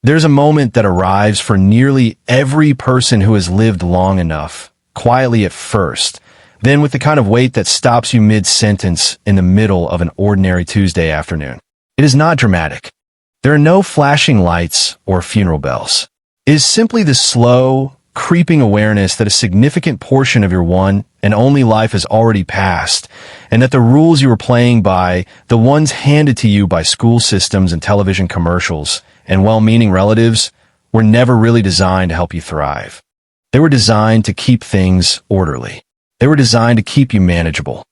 There's a moment that arrives for nearly every person who has lived long enough, quietly at first, then with the kind of weight that stops you mid-sentence in the middle of an ordinary Tuesday afternoon. It is not dramatic. There are no flashing lights or funeral bells. It is simply the slow, creeping awareness that a significant portion of your one and only life has already passed, and that the rules you were playing by, the ones handed to you by school systems and television commercials and well-meaning relatives, were never really designed to help you thrive. They were designed to keep things orderly. They were designed to keep you manageable.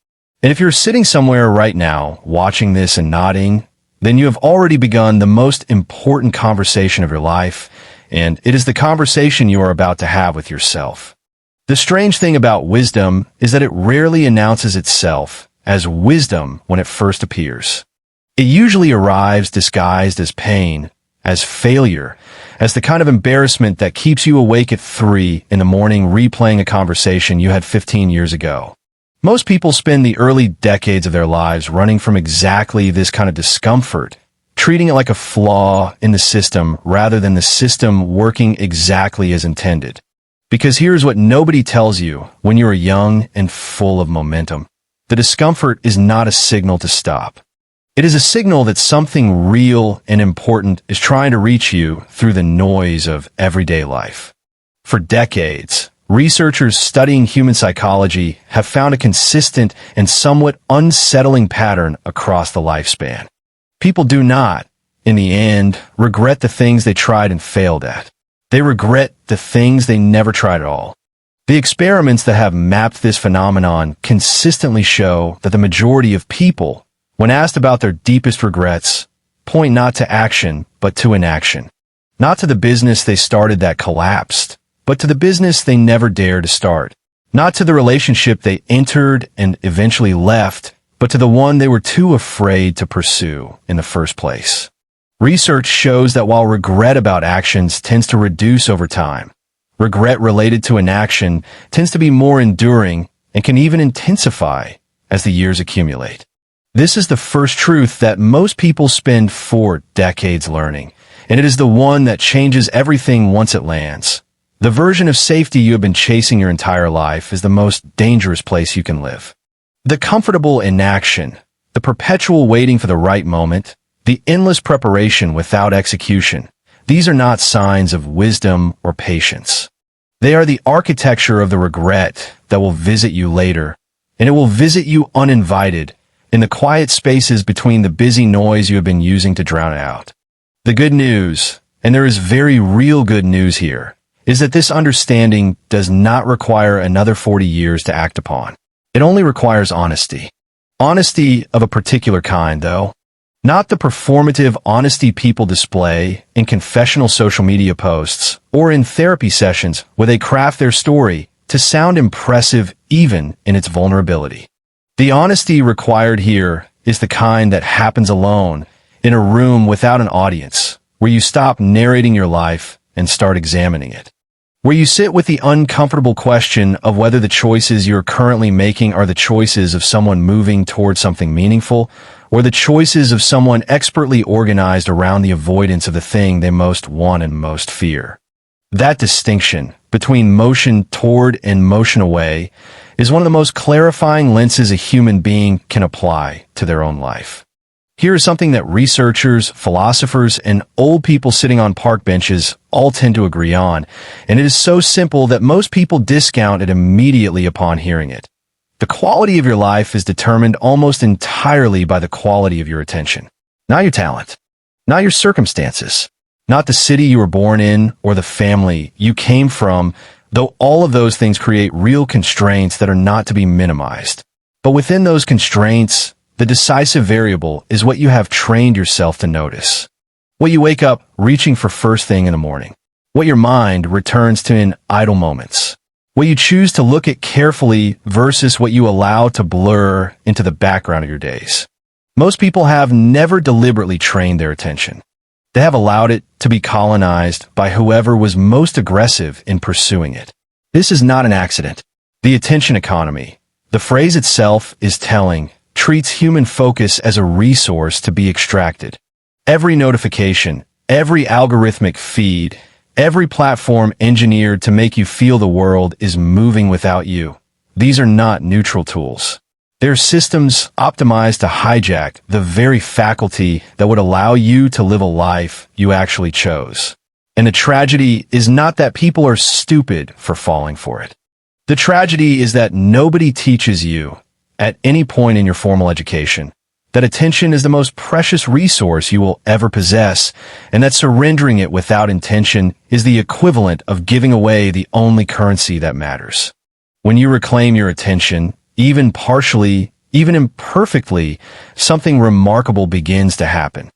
And if you're sitting somewhere right now, watching this and nodding, then you have already begun the most important conversation of your life, and it is the conversation you are about to have with yourself. The strange thing about wisdom is that it rarely announces itself as wisdom when it first appears. It usually arrives disguised as pain, as failure, as the kind of embarrassment that keeps you awake at 3 in the morning replaying a conversation you had 15 years ago. Most people spend the early decades of their lives running from exactly this kind of discomfort, treating it like a flaw in the system rather than the system working exactly as intended. Because here's what nobody tells you when you are young and full of momentum. The discomfort is not a signal to stop. It is a signal that something real and important is trying to reach you through the noise of everyday life. For decades, researchers studying human psychology have found a consistent and somewhat unsettling pattern across the lifespan. People do not, in the end, regret the things they tried and failed at. They regret the things they never tried at all. The experiments that have mapped this phenomenon consistently show that the majority of people, when asked about their deepest regrets, point not to action, but to inaction. Not to the business they started that collapsed, but to the business they never dared to start. Not to the relationship they entered and eventually left, but to the one they were too afraid to pursue in the first place. Research shows that while regret about actions tends to reduce over time, regret related to inaction tends to be more enduring and can even intensify as the years accumulate. This is the first truth that most people spend 4 decades learning, and it is the one that changes everything once it lands. The version of safety you have been chasing your entire life is the most dangerous place you can live. The comfortable inaction, the perpetual waiting for the right moment, the endless preparation without execution, these are not signs of wisdom or patience. They are the architecture of the regret that will visit you later, and it will visit you uninvited, in the quiet spaces between the busy noise you have been using to drown it out. The good news, and there is very real good news here, is that this understanding does not require another 40 years to act upon. It only requires honesty. Honesty of a particular kind, though. Not the performative honesty people display in confessional social media posts or in therapy sessions where they craft their story to sound impressive even in its vulnerability. The honesty required here is the kind that happens alone, in a room without an audience, where you stop narrating your life and start examining it. Where you sit with the uncomfortable question of whether the choices you're currently making are the choices of someone moving towards something meaningful, or the choices of someone expertly organized around the avoidance of the thing they most want and most fear. That distinction between motion toward and motion away is one of the most clarifying lenses a human being can apply to their own life. Here is something that researchers, philosophers, and old people sitting on park benches all tend to agree on, and it is so simple that most people discount it immediately upon hearing it. The quality of your life is determined almost entirely by the quality of your attention. Not your talent, not your circumstances, not the city you were born in or the family you came from, though all of those things create real constraints that are not to be minimized. But within those constraints, the decisive variable is what you have trained yourself to notice. What you wake up reaching for first thing in the morning. What your mind returns to in idle moments. What you choose to look at carefully versus what you allow to blur into the background of your days. Most people have never deliberately trained their attention. They have allowed it to be colonized by whoever was most aggressive in pursuing it. This is not an accident. The attention economy, the phrase itself is telling, treats human focus as a resource to be extracted. Every notification, every algorithmic feed, every platform engineered to make you feel the world is moving without you. These are not neutral tools. They're systems optimized to hijack the very faculty that would allow you to live a life you actually chose. And the tragedy is not that people are stupid for falling for it. The tragedy is that nobody teaches you, at any point in your formal education, that attention is the most precious resource you will ever possess, and that surrendering it without intention is the equivalent of giving away the only currency that matters. When you reclaim your attention, even partially, even imperfectly, something remarkable begins to happen.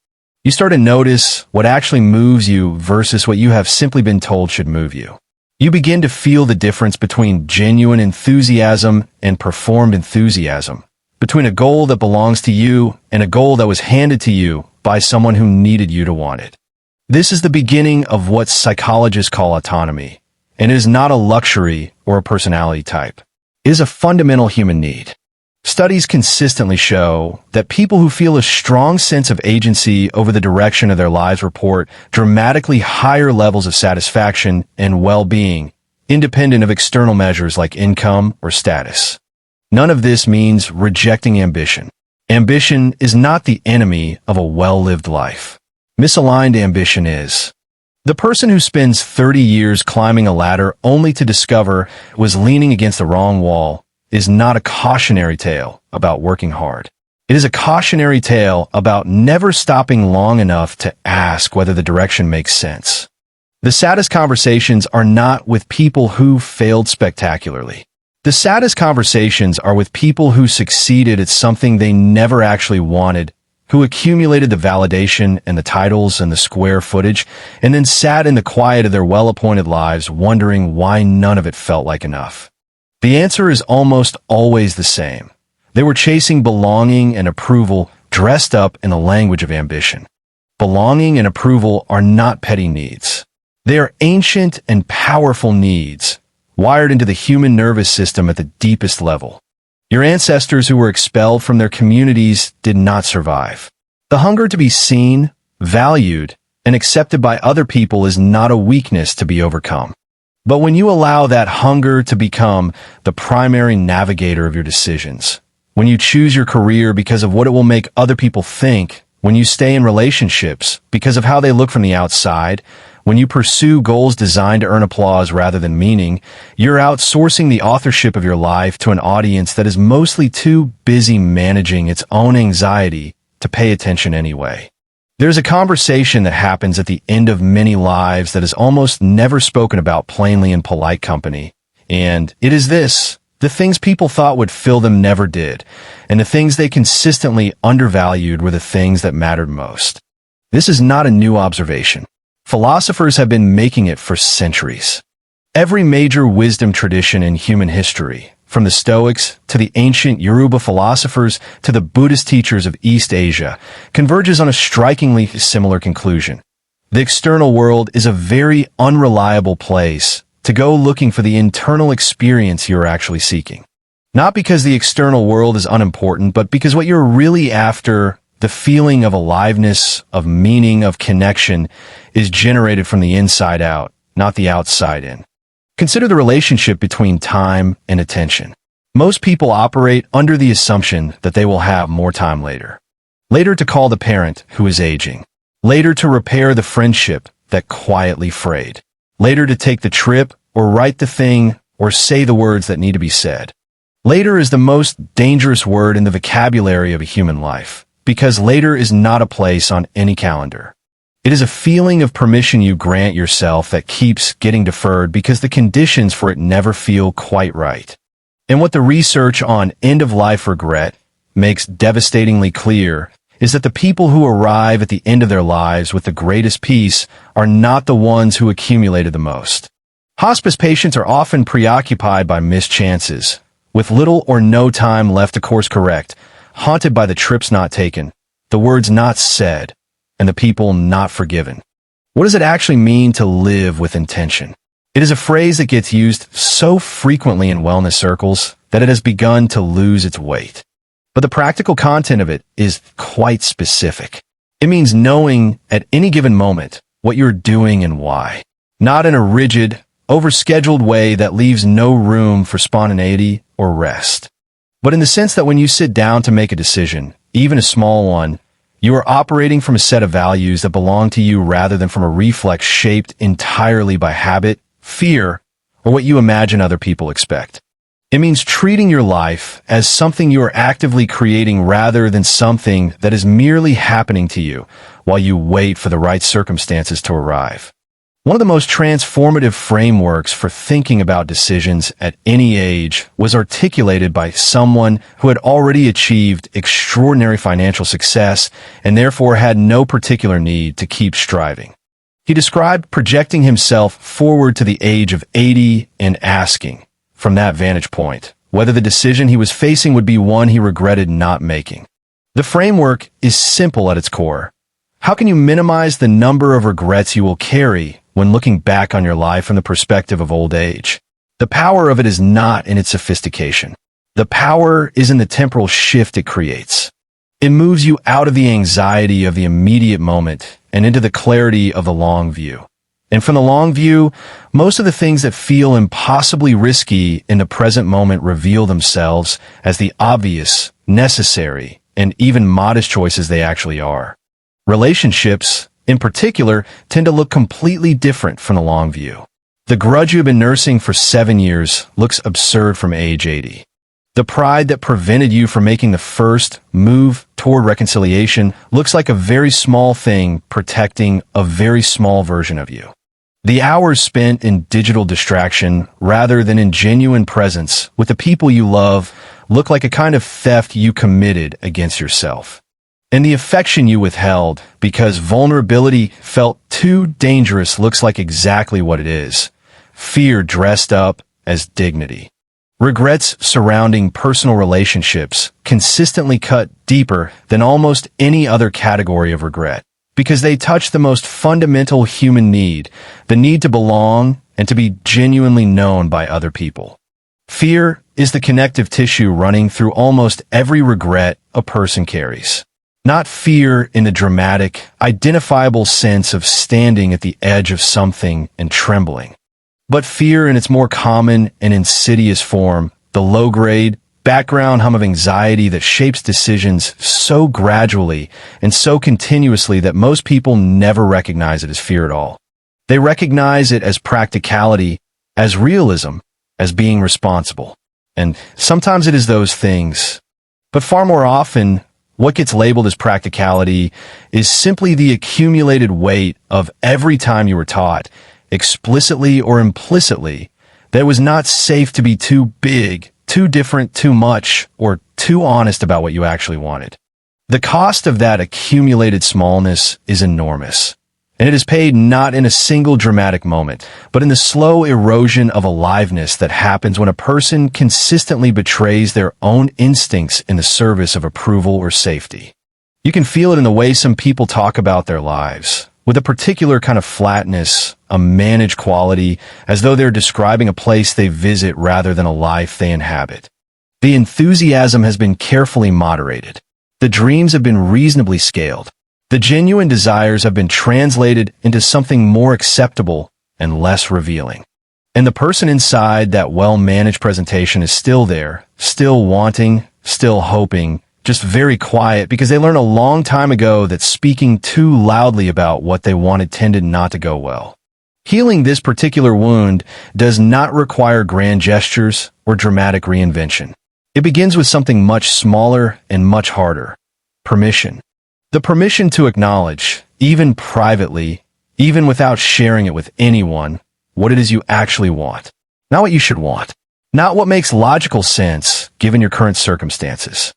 You start to notice what actually moves you versus what you have simply been told should move you. You begin to feel the difference between genuine enthusiasm and performed enthusiasm, between a goal that belongs to you and a goal that was handed to you by someone who needed you to want it. This is the beginning of what psychologists call autonomy, and it is not a luxury or a personality type. It is a fundamental human need. Studies consistently show that people who feel a strong sense of agency over the direction of their lives report dramatically higher levels of satisfaction and well-being, independent of external measures like income or status. None of this means rejecting ambition. Ambition is not the enemy of a well-lived life. Misaligned ambition is. The person who spends 30 years climbing a ladder only to discover it was leaning against the wrong wall is not a cautionary tale about working hard. It is a cautionary tale about never stopping long enough to ask whether the direction makes sense. The saddest conversations are not with people who failed spectacularly. The saddest conversations are with people who succeeded at something they never actually wanted, who accumulated the validation and the titles and the square footage, and then sat in the quiet of their well-appointed lives wondering why none of it felt like enough. The answer is almost always the same. They were chasing belonging and approval dressed up in the language of ambition. Belonging and approval are not petty needs. They are ancient and powerful needs, wired into the human nervous system at the deepest level. Your ancestors who were expelled from their communities did not survive. The hunger to be seen, valued, and accepted by other people is not a weakness to be overcome. But when you allow that hunger to become the primary navigator of your decisions, when you choose your career because of what it will make other people think, when you stay in relationships because of how they look from the outside, when you pursue goals designed to earn applause rather than meaning, you're outsourcing the authorship of your life to an audience that is mostly too busy managing its own anxiety to pay attention anyway. There's a conversation that happens at the end of many lives that is almost never spoken about plainly in polite company, and it is this: the things people thought would fill them never did, and the things they consistently undervalued were the things that mattered most. This is not a new observation. Philosophers have been making it for centuries. Every major wisdom tradition in human history, from the Stoics to the ancient Yoruba philosophers to the Buddhist teachers of East Asia, converges on a strikingly similar conclusion. The external world is a very unreliable place to go looking for the internal experience you're actually seeking. Not because the external world is unimportant, but because what you're really after, the feeling of aliveness, of meaning, of connection, is generated from the inside out, not the outside in. Consider the relationship between time and attention. Most people operate under the assumption that they will have more time later. Later to call the parent who is aging. Later to repair the friendship that quietly frayed. Later to take the trip or write the thing or say the words that need to be said. Later is the most dangerous word in the vocabulary of a human life, because later is not a place on any calendar. It is a feeling of permission you grant yourself that keeps getting deferred because the conditions for it never feel quite right. And what the research on end-of-life regret makes devastatingly clear is that the people who arrive at the end of their lives with the greatest peace are not the ones who accumulated the most. Hospice patients are often preoccupied by missed chances, with little or no time left to course correct, haunted by the trips not taken, the words not said, and the people not forgiven. What does it actually mean to live with intention? It is a phrase that gets used so frequently in wellness circles that it has begun to lose its weight. But the practical content of it is quite specific. It means knowing at any given moment what you're doing and why, not in a rigid, overscheduled way that leaves no room for spontaneity or rest, but in the sense that when you sit down to make a decision, even a small one, you are operating from a set of values that belong to you rather than from a reflex shaped entirely by habit, fear, or what you imagine other people expect. It means treating your life as something you are actively creating rather than something that is merely happening to you while you wait for the right circumstances to arrive. One of the most transformative frameworks for thinking about decisions at any age was articulated by someone who had already achieved extraordinary financial success and therefore had no particular need to keep striving. He described projecting himself forward to the age of 80 and asking, from that vantage point, whether the decision he was facing would be one he regretted not making. The framework is simple at its core. How can you minimize the number of regrets you will carry when looking back on your life from the perspective of old age? The power of it is not in its sophistication. The power is in the temporal shift it creates. It moves you out of the anxiety of the immediate moment and into the clarity of the long view. And from the long view, most of the things that feel impossibly risky in the present moment reveal themselves as the obvious, necessary, and even modest choices they actually are. Relationships, in particular, tend to look completely different from the long view. The grudge you've been nursing for 7 years looks absurd from age 80. The pride that prevented you from making the first move toward reconciliation looks like a very small thing protecting a very small version of you. The hours spent in digital distraction rather than in genuine presence with the people you love look like a kind of theft you committed against yourself. And the affection you withheld because vulnerability felt too dangerous looks like exactly what it is: fear dressed up as dignity. Regrets surrounding personal relationships consistently cut deeper than almost any other category of regret, because they touch the most fundamental human need, the need to belong and to be genuinely known by other people. Fear is the connective tissue running through almost every regret a person carries. Not fear in the dramatic, identifiable sense of standing at the edge of something and trembling, but fear in its more common and insidious form, the low-grade, background hum of anxiety that shapes decisions so gradually and so continuously that most people never recognize it as fear at all. They recognize it as practicality, as realism, as being responsible. And sometimes it is those things. But far more often, what gets labeled as practicality is simply the accumulated weight of every time you were taught, explicitly or implicitly, that it was not safe to be too big, too different, too much, or too honest about what you actually wanted. The cost of that accumulated smallness is enormous, and it is paid not in a single dramatic moment, but in the slow erosion of aliveness that happens when a person consistently betrays their own instincts in the service of approval or safety. You can feel it in the way some people talk about their lives, with a particular kind of flatness, a managed quality, as though they're describing a place they visit rather than a life they inhabit. The enthusiasm has been carefully moderated. The dreams have been reasonably scaled. The genuine desires have been translated into something more acceptable and less revealing. And the person inside that well-managed presentation is still there, still wanting, still hoping, just very quiet because they learned a long time ago that speaking too loudly about what they wanted tended not to go well. Healing this particular wound does not require grand gestures or dramatic reinvention. It begins with something much smaller and much harder: permission. The permission to acknowledge, even privately, even without sharing it with anyone, what it is you actually want. Not what you should want. Not what makes logical sense given your current circumstances.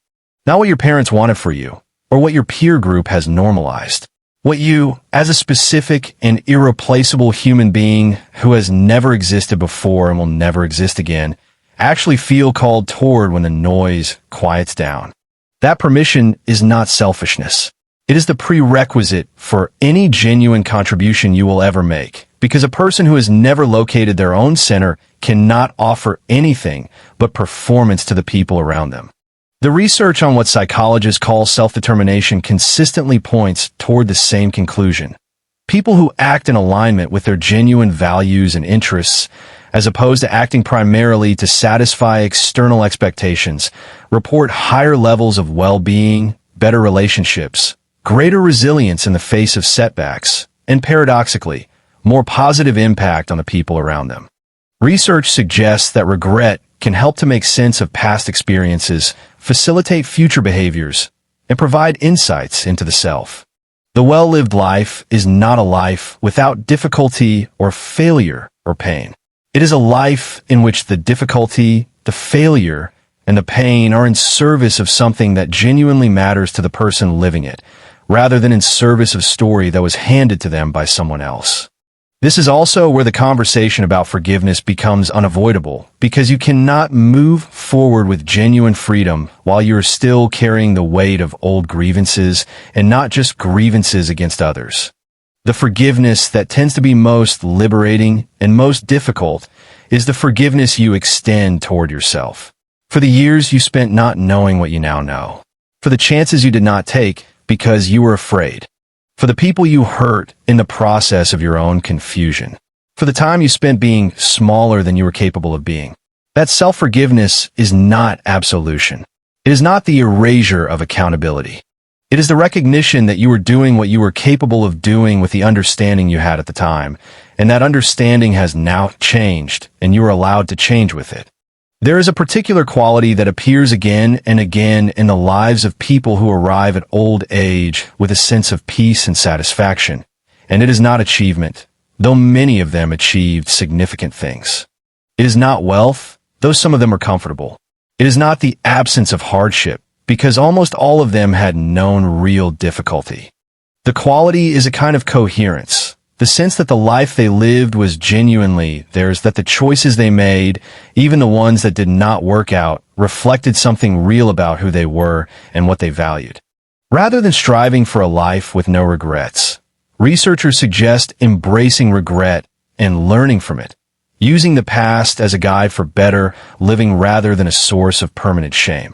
Not what your parents wanted for you, or what your peer group has normalized. What you, as a specific and irreplaceable human being who has never existed before and will never exist again, actually feel called toward when the noise quiets down. That permission is not selfishness. It is the prerequisite for any genuine contribution you will ever make, because a person who has never located their own center cannot offer anything but performance to the people around them. The research on what psychologists call self-determination consistently points toward the same conclusion. People who act in alignment with their genuine values and interests, as opposed to acting primarily to satisfy external expectations, report higher levels of well-being, better relationships, greater resilience in the face of setbacks, and paradoxically, more positive impact on the people around them. Research suggests that regret can help to make sense of past experiences, facilitate future behaviors, and provide insights into the self. The well-lived life is not a life without difficulty or failure or pain. It is a life in which the difficulty, the failure, and the pain are in service of something that genuinely matters to the person living it, rather than in service of a story that was handed to them by someone else. This is also where the conversation about forgiveness becomes unavoidable, because you cannot move forward with genuine freedom while you are still carrying the weight of old grievances, and not just grievances against others. The forgiveness that tends to be most liberating and most difficult is the forgiveness you extend toward yourself. For the years you spent not knowing what you now know. For the chances you did not take because you were afraid. For the people you hurt in the process of your own confusion. For the time you spent being smaller than you were capable of being. That self-forgiveness is not absolution. It is not the erasure of accountability. It is the recognition that you were doing what you were capable of doing with the understanding you had at the time, and that understanding has now changed, and you are allowed to change with it. There is a particular quality that appears again and again in the lives of people who arrive at old age with a sense of peace and satisfaction, and it is not achievement, though many of them achieved significant things. It is not wealth, though some of them are comfortable. It is not the absence of hardship, because almost all of them had known real difficulty. The quality is a kind of coherence, the sense that the life they lived was genuinely theirs, that the choices they made, even the ones that did not work out, reflected something real about who they were and what they valued. Rather than striving for a life with no regrets, researchers suggest embracing regret and learning from it, using the past as a guide for better living rather than a source of permanent shame.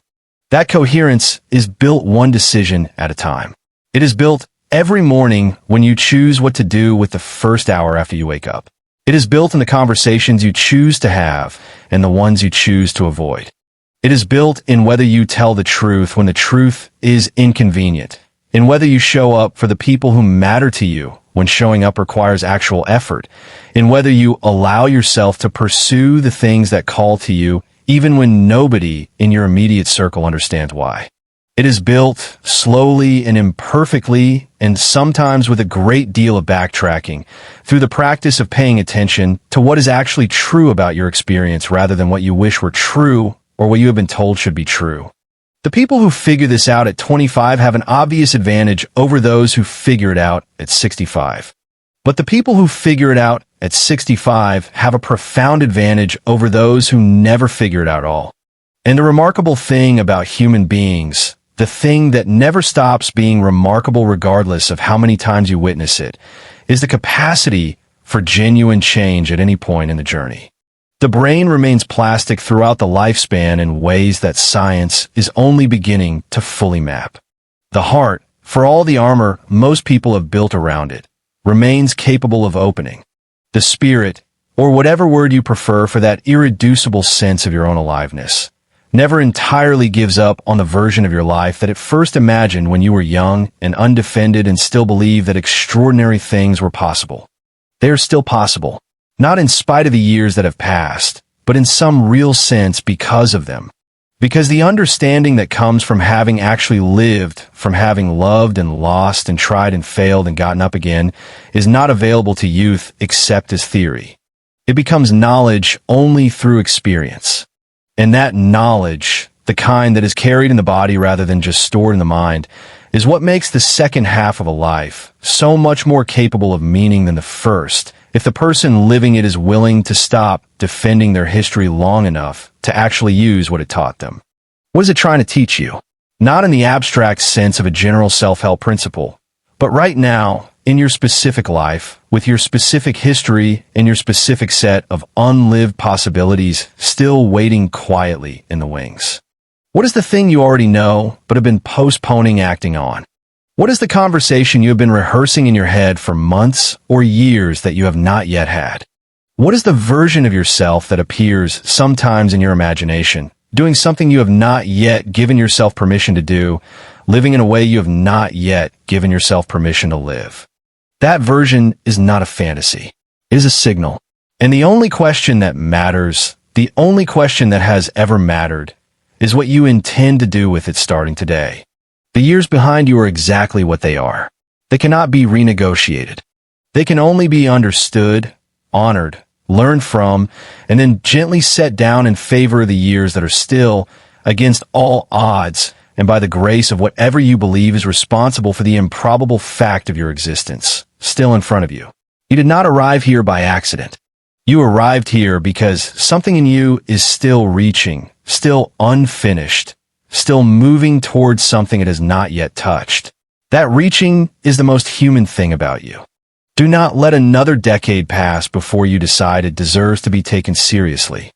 That coherence is built one decision at a time. It is built every morning when you choose what to do with the first hour after you wake up. It is built in the conversations you choose to have and the ones you choose to avoid. It is built in whether you tell the truth when the truth is inconvenient, in whether you show up for the people who matter to you when showing up requires actual effort, in whether you allow yourself to pursue the things that call to you even when nobody in your immediate circle understands why. It is built slowly and imperfectly, and sometimes with a great deal of backtracking, through the practice of paying attention to what is actually true about your experience rather than what you wish were true or what you have been told should be true. The people who figure this out at 25 have an obvious advantage over those who figure it out at 65. But the people who figure it out at 65 have a profound advantage over those who never figure it out at all. And the remarkable thing about human beings, the thing that never stops being remarkable regardless of how many times you witness it, is the capacity for genuine change at any point in the journey. The brain remains plastic throughout the lifespan in ways that science is only beginning to fully map. The heart, for all the armor most people have built around it, remains capable of opening. The spirit, or whatever word you prefer for that irreducible sense of your own aliveness, never entirely gives up on the version of your life that it first imagined when you were young and undefended and still believed that extraordinary things were possible. They are still possible, not in spite of the years that have passed, but in some real sense because of them. Because the understanding that comes from having actually lived, from having loved and lost and tried and failed and gotten up again, is not available to youth except as theory. It becomes knowledge only through experience. And that knowledge, the kind that is carried in the body rather than just stored in the mind, is what makes the second half of a life so much more capable of meaning than the first, if the person living it is willing to stop defending their history long enough to actually use what it taught them. What is it trying to teach you? Not in the abstract sense of a general self-help principle, but right now, in your specific life, with your specific history and your specific set of unlived possibilities still waiting quietly in the wings. What is the thing you already know but have been postponing acting on? What is the conversation you have been rehearsing in your head for months or years that you have not yet had? What is the version of yourself that appears sometimes in your imagination, doing something you have not yet given yourself permission to do, living in a way you have not yet given yourself permission to live? That version is not a fantasy. It is a signal. And the only question that matters, the only question that has ever mattered, is what you intend to do with it starting today. The years behind you are exactly what they are. They cannot be renegotiated. They can only be understood, honored, learned from, and then gently set down in favor of the years that are still, against all odds, and by the grace of whatever you believe is responsible for the improbable fact of your existence, still in front of you. You did not arrive here by accident. You arrived here because something in you is still reaching, still unfinished, still moving towards something it has not yet touched. That reaching is the most human thing about you. Do not let another decade pass before you decide it deserves to be taken seriously.